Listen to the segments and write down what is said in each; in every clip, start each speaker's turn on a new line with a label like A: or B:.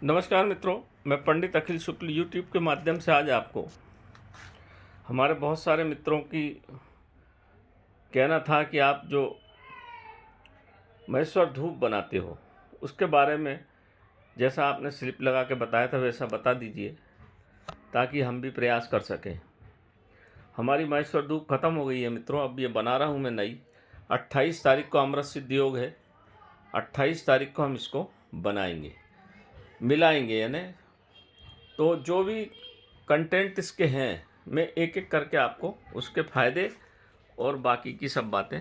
A: नमस्कार मित्रों, मैं पंडित अखिल शुक्ल यूट्यूब के माध्यम से आज आपको हमारे बहुत सारे मित्रों की कहना था कि आप जो महेश्वर धूप बनाते हो उसके बारे में जैसा आपने स्लिप लगा के बताया था वैसा बता दीजिए ताकि हम भी प्रयास कर सकें। हमारी महेश्वर धूप ख़त्म हो गई है मित्रों, अब ये बना रहा हूँ मैं नई। 28 तारीख को अमृत सिद्धि योग है, 28 तारीख को हम इसको बनाएंगे, मिलाएंगे। यानी तो जो भी कंटेंट इसके हैं मैं एक एक करके आपको उसके फ़ायदे और बाकी की सब बातें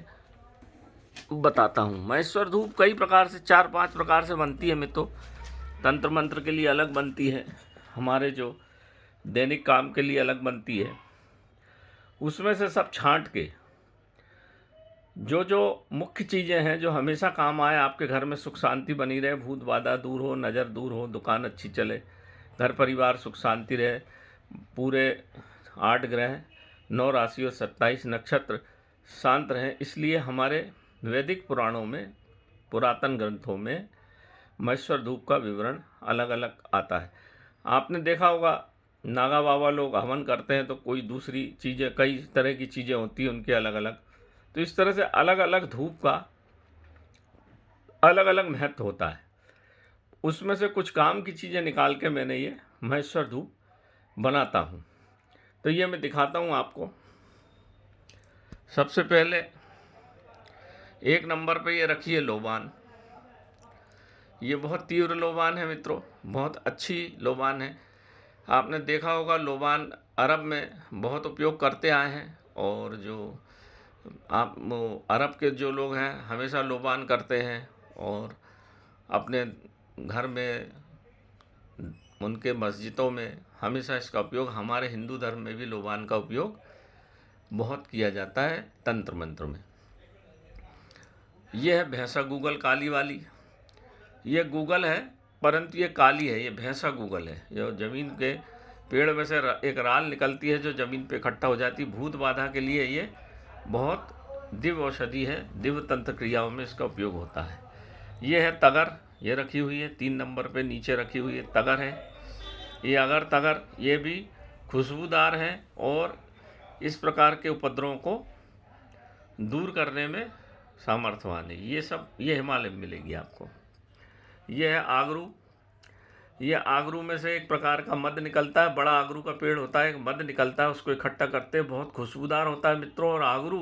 A: बताता हूँ। महेश्वर धूप कई प्रकार से 4-5 प्रकार से बनती है मित्रों। तंत्र मंत्र के लिए अलग बनती है, हमारे जो दैनिक काम के लिए अलग बनती है। उसमें से सब छांट के जो जो मुख्य चीज़ें हैं जो हमेशा काम आए, आपके घर में सुख शांति बनी रहे, भूत बाधा दूर हो, नज़र दूर हो, दुकान अच्छी चले, घर परिवार सुख शांति रहे, पूरे 8 ग्रह 9 राशि और 27 नक्षत्र शांत रहें, इसलिए हमारे वैदिक पुराणों में, पुरातन ग्रंथों में महेश्वर धूप का विवरण अलग अलग आता है। आपने देखा होगा नागा बाबा लोग हवन करते हैं तो कोई दूसरी चीज़ें, कई तरह की चीज़ें होती हैं उनके अलग अलग। तो इस तरह से अलग अलग धूप का अलग अलग महत्व होता है। उसमें से कुछ काम की चीज़ें निकाल के मैंने ये महेश्वर धूप बनाता हूँ। तो ये मैं दिखाता हूँ आपको। सबसे पहले 1 नंबर पे ये रखिए लोबान। ये बहुत तीव्र लोबान है मित्रों, बहुत अच्छी लोबान है। आपने देखा होगा लोबान अरब में बहुत उपयोग करते आए हैं, और जो आप वो अरब के जो लोग हैं हमेशा लोबान करते हैं, और अपने घर में, उनके मस्जिदों में हमेशा इसका उपयोग, हमारे हिंदू धर्म में भी लोबान का उपयोग बहुत किया जाता है तंत्र मंत्र में। ये है भैंसा गूगल काली वाली। ये गूगल है परंतु ये काली है, ये भैंसा गूगल है। ये ज़मीन के पेड़ में से एक राल निकलती है जो ज़मीन पे इकट्ठा हो जाती है। भूत बाधा के लिए ये बहुत दिव्य औषधि है, दिव्य तंत्र क्रियाओं में इसका उपयोग होता है। ये है तगर, ये रखी हुई है 3 नंबर पे नीचे रखी हुई है, तगर है ये। अगर तगर ये भी खुशबूदार है और इस प्रकार के उपद्रवों को दूर करने में सामर्थ्यवान है। ये सब ये हिमालय में मिलेगी आपको। ये है आगरू। ये आगरू में से एक प्रकार का मध निकलता है, बड़ा आगरू का पेड़ होता है, एक मध निकलता है, उसको इकट्ठा करते हैं, बहुत खुशबूदार होता है मित्रों। और आगरू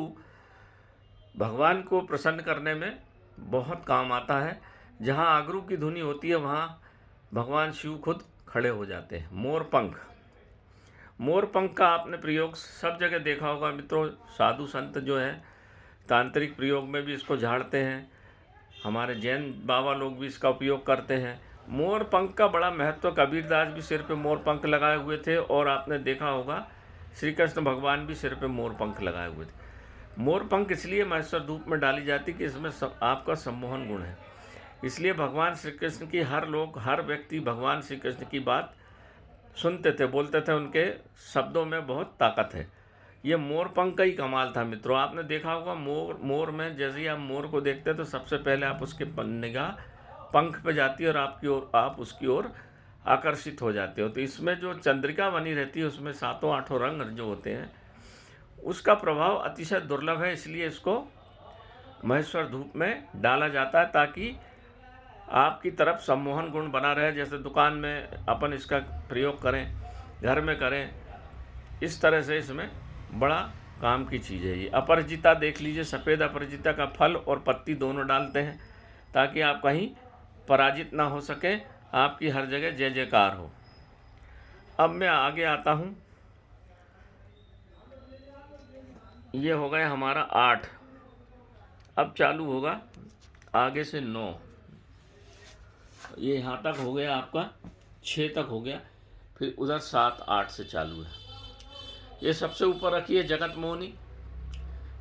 A: भगवान को प्रसन्न करने में बहुत काम आता है। जहाँ आगरू की धुनी होती है वहाँ भगवान शिव खुद खड़े हो जाते हैं। मोरपंख, मोरपंख का आपने प्रयोग सब जगह देखा होगा मित्रों। साधु संत जो हैं तांत्रिक प्रयोग में भी इसको झाड़ते हैं, हमारे जैन बाबा लोग भी इसका उपयोग करते हैं। मोर पंख का बड़ा महत्व, कबीरदास भी सिर पे मोर पंख लगाए हुए थे, और आपने देखा होगा श्री कृष्ण भगवान भी सिर पे मोर पंख लगाए हुए थे। मोर पंख इसलिए महेश्वर धूप में डाली जाती कि इसमें आपका सम्मोहन गुण है, इसलिए भगवान श्री कृष्ण की हर व्यक्ति भगवान श्री कृष्ण की बात सुनते थे, बोलते थे, उनके शब्दों में बहुत ताकत है। ये मोर पंख का ही कमाल था मित्रों। आपने देखा होगा मोर में जैसे ही आप मोर को देखते हैं तो सबसे पहले आप उसके निगाह पंख पे जाती है और आप उसकी ओर आकर्षित हो जाते हो। तो इसमें जो चंद्रिका बनी रहती है उसमें 7-8 रंग जो होते हैं उसका प्रभाव अतिशय दुर्लभ है, इसलिए इसको महेश्वर धूप में डाला जाता है ताकि आपकी तरफ सम्मोहन गुण बना रहे। जैसे दुकान में अपन इसका प्रयोग करें, घर में करें, इस तरह से इसमें बड़ा काम की चीज़ है ये। अपराजिता देख लीजिए, सफ़ेद अपराजिता का फल और पत्ती दोनों डालते हैं ताकि आप कहीं पराजित ना हो सके, आपकी हर जगह जय जयकार हो। अब मैं आगे आता हूँ। ये हो गया हमारा 8, अब चालू होगा आगे से 9। ये यहाँ तक हो गया आपका, 6 तक हो गया, फिर उधर 7-8 से चालू है। ये सबसे ऊपर रखिए जगत मोहिनी।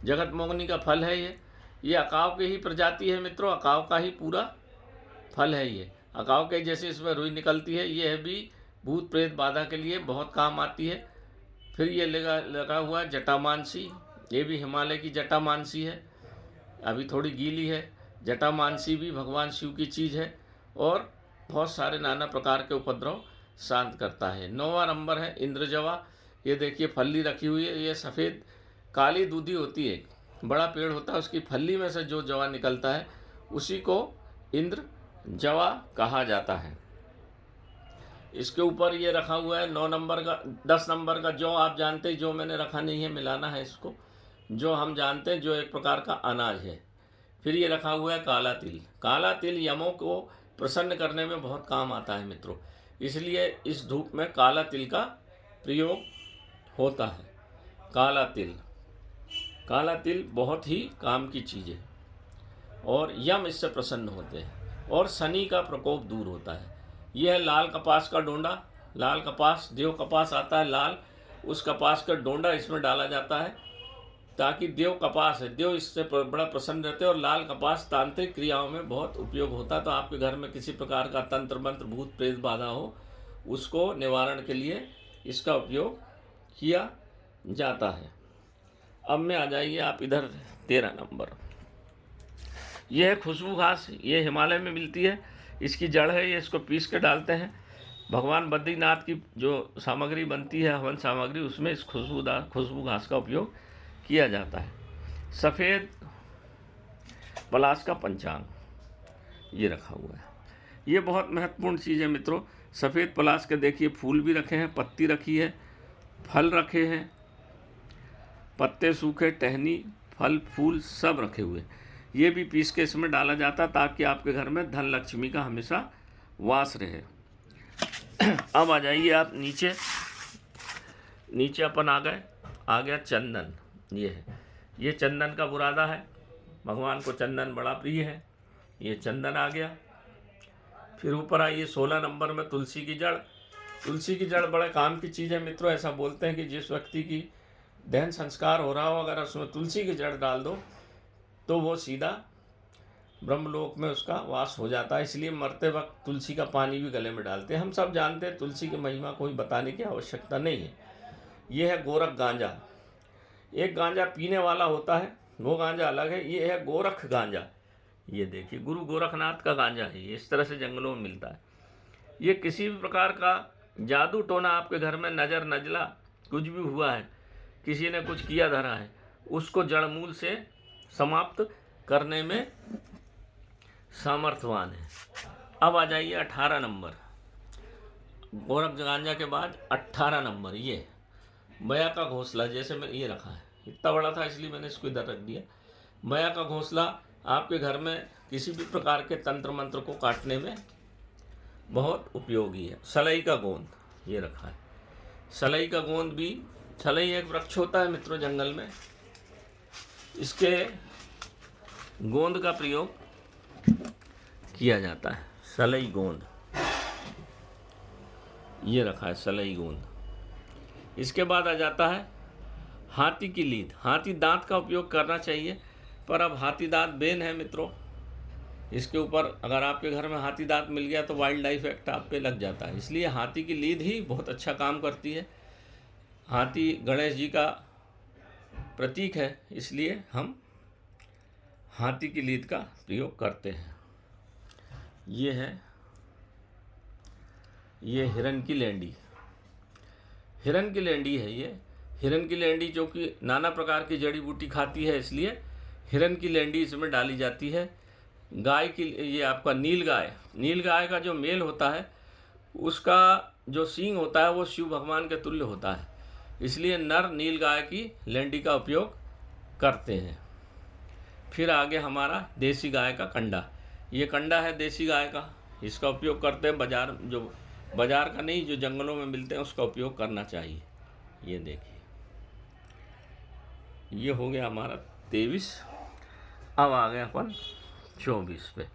A: जगत मोहिनी का फल है ये अकाव की ही प्रजाति है मित्रों, अकाव का ही पूरा फल है ये। अकाव के जैसे इसमें रुई निकलती है, ये भी भूत प्रेत बाधा के लिए बहुत काम आती है। फिर ये लगा हुआ है जटामानसी, ये भी हिमालय की जटामानसी है, अभी थोड़ी गीली है। जटामानसी भी भगवान शिव की चीज़ है। और बहुत सारे नाना प्रकार के उपद्रव शांत करता है। 9वां नंबर है इंद्रजवा। ये देखिए फल्ली रखी हुई है, ये सफ़ेद काली दूधी होती है, बड़ा पेड़ होता है, उसकी फल्ली में से जो जवा निकलता है उसी को इंद्र जवा कहा जाता है। इसके ऊपर ये रखा हुआ है 9 नंबर का, 10 नंबर का जौ। आप जानते हैं जो मैंने रखा नहीं है, मिलाना है इसको। जो हम जानते हैं जो एक प्रकार का अनाज है। फिर ये रखा हुआ है काला तिल। काला तिल यमों को प्रसन्न करने में बहुत काम आता है मित्रों, इसलिए इस धूप में काला तिल का प्रयोग होता है। काला तिल बहुत ही काम की चीज़ है और यम इससे प्रसन्न होते हैं और शनि का प्रकोप दूर होता है। यह है लाल कपास का डोंडा। लाल कपास, देव कपास आता है लाल, उस कपास का डोंडा इसमें डाला जाता है ताकि देव कपास है, देव इससे बड़ा प्रसन्न रहते हैं। और लाल कपास तांत्रिक क्रियाओं में बहुत उपयोग होता है। तो आपके घर में किसी प्रकार का तंत्र मंत्र भूत प्रेत बाधा हो, उसको निवारण के लिए इसका उपयोग किया जाता है। अब में आ जाइए आप इधर 13 नंबर। यह है खुशबू घास। ये हिमालय में मिलती है, इसकी जड़ है, ये इसको पीस के डालते हैं। भगवान बद्रीनाथ की जो सामग्री बनती है, हवन सामग्री, उसमें इस खुशबू घास का उपयोग किया जाता है। सफ़ेद पलाश का पंचांग ये रखा हुआ है। ये बहुत महत्वपूर्ण चीज़ है मित्रों। सफ़ेद पलाश के देखिए फूल भी रखे हैं, पत्ती रखी है, फल रखे हैं, पत्ते सूखे, टहनी, फल फूल सब रखे हुए। ये भी पीस के इसमें डाला जाता ताकि आपके घर में धन लक्ष्मी का हमेशा वास रहे। अब आ जाइए आप नीचे। नीचे अपन आ गया चंदन। ये है, ये चंदन का बुरादा है, भगवान को चंदन बड़ा प्रिय है, ये चंदन आ गया। फिर ऊपर आइए 16 नंबर में तुलसी की जड़। तुलसी की जड़ बड़े काम की चीज़ है मित्रों। ऐसा बोलते हैं कि जिस व्यक्ति की दहन संस्कार हो रहा हो, अगर उसमें तुलसी की जड़ डाल दो तो वो सीधा ब्रह्मलोक में उसका वास हो जाता है। इसलिए मरते वक्त तुलसी का पानी भी गले में डालते हैं। हम सब जानते हैं, तुलसी की महिमा कोई बताने की आवश्यकता नहीं है। ये है गोरख गांजा। एक गांजा पीने वाला होता है, वो गांजा अलग है। ये है गोरख गांजा। ये देखिए गुरु गोरखनाथ का गांजा है, ये इस तरह से जंगलों में मिलता है। ये किसी भी प्रकार का जादू टोना आपके घर में नज़र नजला कुछ भी हुआ है, किसी ने कुछ किया धरा है, उसको जड़ मूल से समाप्त करने में सामर्थ्यवान है। अब आ जाइए 18 नंबर। गोरख गांजा के बाद 18 नंबर ये मया का घोंसला। जैसे मैं ये रखा है, इतना बड़ा था इसलिए मैंने इसको इधर रख दिया। मया का घोंसला आपके घर में किसी भी प्रकार के तंत्र मंत्र को काटने में बहुत उपयोगी है। सलई का गोंद ये रखा है। सलई का गोंद भी, सलई एक वृक्ष होता है मित्रों जंगल में, इसके गोंद का प्रयोग किया जाता है। सलई गोंद ये रखा है, सलई गोंद। इसके बाद आ जाता है हाथी की लीद। हाथी दांत का उपयोग करना चाहिए, पर अब हाथी दांत बैन है मित्रों। इसके ऊपर अगर आपके घर में हाथी दांत मिल गया तो वाइल्ड लाइफ एक्ट आप पे लग जाता है, इसलिए हाथी की लीद ही बहुत अच्छा काम करती है। हाथी गणेश जी का प्रतीक है, इसलिए हम हाथी की लीद का प्रयोग करते हैं। ये है, ये हिरन की लेंडी। हिरन की लेंडी है ये। हिरन की लेंडी जो कि नाना प्रकार की जड़ी बूटी खाती है, इसलिए हिरन की लेंडी इसमें डाली जाती है। गाय की, ये आपका नील गाय का जो मेल होता है, उसका जो सींग होता है वो शिव भगवान के तुल्य होता है, इसलिए नर नील गाय की लेंडी का उपयोग करते हैं। फिर आगे हमारा देसी गाय का कंडा। ये कंडा है देसी गाय का, इसका उपयोग करते हैं। बाजार का नहीं, जो जंगलों में मिलते हैं उसका उपयोग करना चाहिए। ये देखिए, ये हो गया हमारा 23। अब आ गया अपन 24 पे।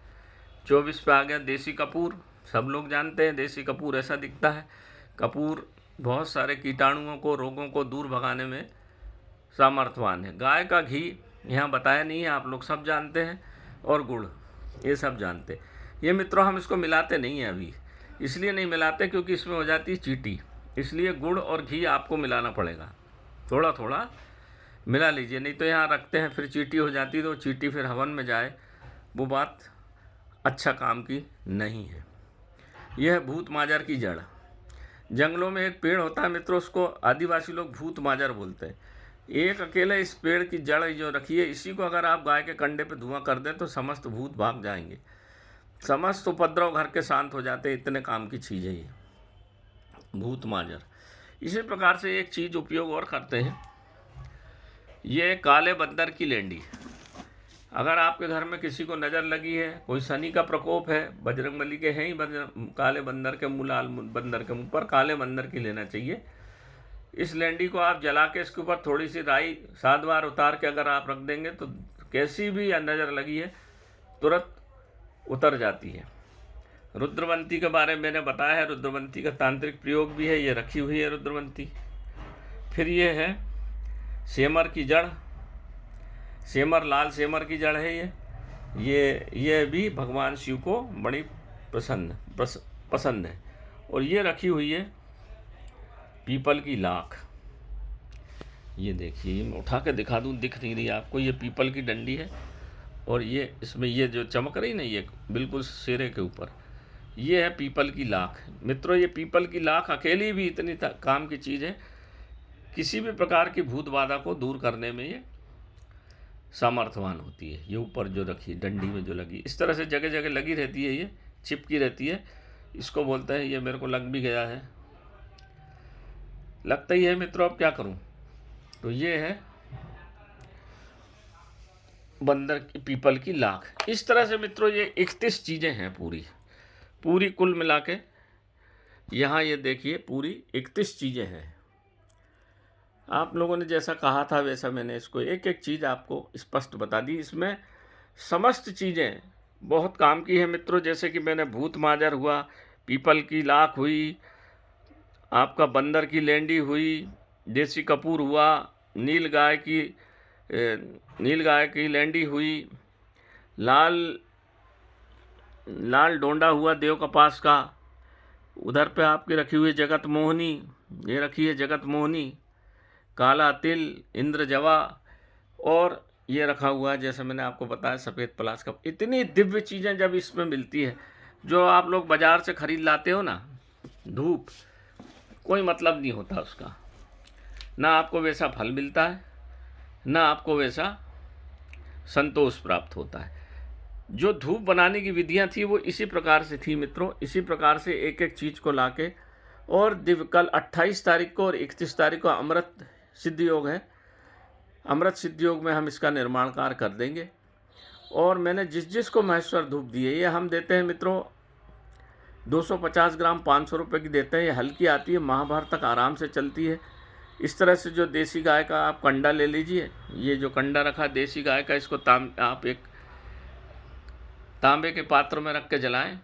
A: 24 पे आ गया देसी कपूर। सब लोग जानते हैं देसी कपूर ऐसा दिखता है। कपूर बहुत सारे कीटाणुओं को, रोगों को दूर भगाने में सामर्थ्यवान है। गाय का घी यहाँ बताया नहीं है, आप लोग सब जानते हैं, और गुड़ ये सब जानते हैं। ये मित्रों हम इसको मिलाते नहीं हैं अभी, इसलिए नहीं मिलाते क्योंकि इसमें हो जाती है चीटी, इसलिए गुड़ और घी आपको मिलाना पड़ेगा। थोड़ा थोड़ा मिला लीजिए, नहीं तो यहाँ रखते हैं फिर चीटी हो जाती, तो चीटी फिर हवन में जाए, वो बात अच्छा काम की नहीं है। यह है भूत माजर की जड़। जंगलों में एक पेड़ होता है मित्रों, उसको आदिवासी लोग भूत माजर बोलते हैं। एक अकेले इस पेड़ की जड़ जो रखी है, इसी को अगर आप गाय के कंडे पे धुआं कर दें तो समस्त भूत भाग जाएंगे, समस्त उपद्रव घर के शांत हो जाते हैं। इतने काम की चीज़ है ये भूत माजर। इसी प्रकार से एक चीज़ उपयोग और करते हैं, ये काले बंदर की लेंडी। अगर आपके घर में किसी को नज़र लगी है, कोई शनि का प्रकोप है, बजरंगबली के हैं ही काले बंदर के मुँह, लाल बंदर के मुँह पर काले बंदर की लेना चाहिए। इस लेंडी को आप जला के इसके ऊपर थोड़ी सी राई 7 बार उतार के अगर आप रख देंगे तो कैसी भी नज़र लगी है तुरंत उतर जाती है। रुद्रवंती के बारे में मैंने बताया है, रुद्रवंती का तांत्रिक प्रयोग भी है, ये रखी हुई है रुद्रवंती। फिर ये है सेमर की जड़, सेमर, लाल सेमर की जड़ है ये भी भगवान शिव को बड़ी पसंद है। और ये रखी हुई है पीपल की लाख। ये देखिए, मैं उठा के दिखा दूँ, दिख नहीं रही आपको, ये पीपल की डंडी है और ये इसमें ये जो चमक रही ना, ये बिल्कुल सिरे के ऊपर, ये है पीपल की लाख। मित्रों, ये पीपल की लाख अकेली भी इतनी काम की चीज़ है, किसी भी प्रकार की भूत बाधा को दूर करने में ये सामर्थ्यवान होती है। ये ऊपर जो रखी डंडी में जो लगी, इस तरह से जगह जगह लगी रहती है, ये चिपकी रहती है। इसको बोलते हैं, ये मेरे को लग भी गया है, लगता ही है मित्रों, अब क्या करूं। तो ये है बंदर की पीपल की लाख। इस तरह से मित्रों ये 31 चीज़ें हैं पूरी कुल मिला के। यहाँ ये देखिए पूरी 31 चीज़ें हैं। आप लोगों ने जैसा कहा था वैसा मैंने इसको एक एक चीज़ आपको स्पष्ट बता दी। इसमें समस्त चीज़ें बहुत काम की है मित्रों। जैसे कि मैंने भूत माजर हुआ, पीपल की लाख हुई, आपका बंदर की लेंडी हुई, देसी कपूर हुआ, नील गाय की लेंडी हुई, लाल डोंडा हुआ देव कपास का। उधर पे आपकी रखी हुई जगत मोहनी, ये रखी है जगत मोहनी, काला तिल, इंद्र जवा, और ये रखा हुआ है जैसे मैंने आपको बताया सफ़ेद पलाश का। इतनी दिव्य चीज़ें जब इसमें मिलती है, जो आप लोग बाज़ार से ख़रीद लाते हो ना, धूप, कोई मतलब नहीं होता उसका, ना आपको वैसा फल मिलता है, ना आपको वैसा संतोष प्राप्त होता है। जो धूप बनाने की विधियां थी वो इसी प्रकार से थी मित्रों। इसी प्रकार से एक एक चीज़ को लाके, और दिव्य कल 28 तारीख को और 31 तारीख को अमृत सिद्ध योग है। अमृत सिद्ध योग में हम इसका निर्माण कार्य कर देंगे। और मैंने जिस को महेश्वर धूप दी है, ये हम देते हैं मित्रों 250 ग्राम 500 रुपये की देते हैं। ये हल्की आती है, माह भर तक आराम से चलती है। इस तरह से जो देसी गाय का आप कंडा ले लीजिए, ये जो कंडा रखा देसी गाय का, इसको आप एक तांबे के पात्र में रख के जलाएं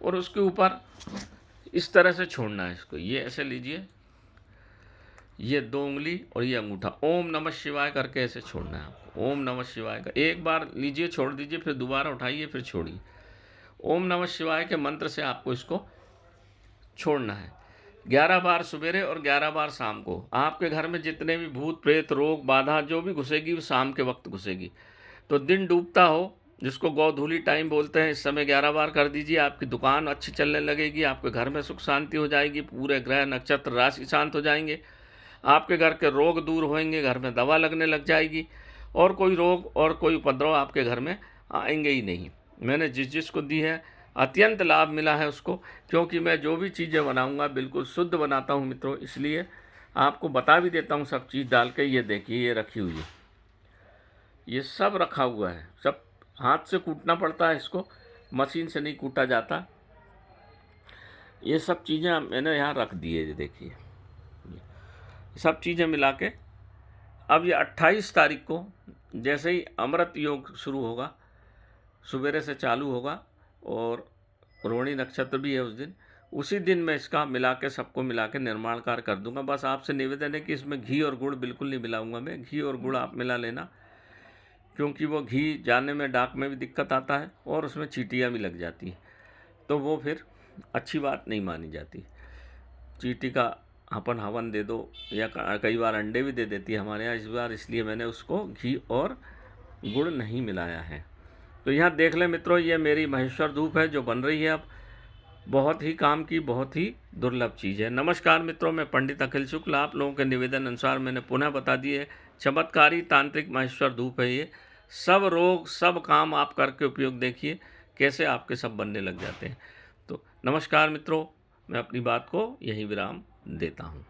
A: और उसके ऊपर इस तरह से छोड़ना है इसको। ये ऐसे लीजिए, ये 2 उंगली और ये अंगूठा, ओम नमः शिवाय करके ऐसे छोड़ना है आपको। ओम नमः शिवाय का एक बार लीजिए, छोड़ दीजिए, फिर दोबारा उठाइए, फिर छोड़िए। ओम नमः शिवाय के मंत्र से आपको इसको छोड़ना है 11 बार सवेरे और 11 बार शाम को। आपके घर में जितने भी भूत प्रेत रोग बाधा जो भी घुसेगी वो शाम के वक्त घुसेगी। तो दिन डूबता हो, जिसको गोधूली टाइम बोलते हैं, इस समय 11 बार कर दीजिए। आपकी दुकान अच्छी चलने लगेगी, आपके घर में सुख शांति हो जाएगी, पूरे ग्रह नक्षत्र राशि शांत हो जाएंगे, आपके घर के रोग दूर होंगे, घर में दवा लगने लग जाएगी, और कोई रोग और कोई उपद्रव आपके घर में आएंगे ही नहीं। मैंने जिसको दी है अत्यंत लाभ मिला है उसको, क्योंकि मैं जो भी चीज़ें बनाऊंगा बिल्कुल शुद्ध बनाता हूं मित्रों। इसलिए आपको बता भी देता हूं सब चीज़ डाल के। ये देखिए, ये रखी हुई है, ये सब रखा हुआ है, सब हाथ से कूटना पड़ता है इसको, मशीन से नहीं कूटा जाता। ये सब चीज़ें मैंने यहाँ रख दी है। ये देखिए, सब चीज़ें मिला के अब ये 28 तारीख को जैसे ही अमृत योग शुरू होगा, सवेरे से चालू होगा, और रोहिणी नक्षत्र भी है उस दिन, उसी दिन मैं इसका मिला के सबको मिला के निर्माण कार्य कर दूंगा। बस आपसे निवेदन है कि इसमें घी और गुड़ बिल्कुल नहीं मिलाऊंगा मैं। घी और गुड़ आप मिला लेना, क्योंकि वो घी जाने में डाक में भी दिक्कत आता है और उसमें चींटियाँ भी लग जाती हैं, तो वो फिर अच्छी बात नहीं मानी जाती। चींटी का अपन हवन दे दो, या कई बार अंडे भी दे देती है हमारे यहाँ। इस बार इसलिए मैंने उसको घी और गुड़ नहीं मिलाया है। तो यहाँ देख लें मित्रों, ये मेरी महेश्वर धूप है जो बन रही है। अब बहुत ही काम की, बहुत ही दुर्लभ चीज़ है। नमस्कार मित्रों, मैं पंडित अखिल शुक्ल। आप लोगों के निवेदन अनुसार मैंने पुनः बता दिए, चमत्कारी तांत्रिक महेश्वर धूप है ये। सब रोग, सब काम आप करके उपयोग देखिए, कैसे आपके सब बनने लग जाते हैं। तो नमस्कार मित्रों, मैं अपनी बात को यहीं विराम देता हूँ।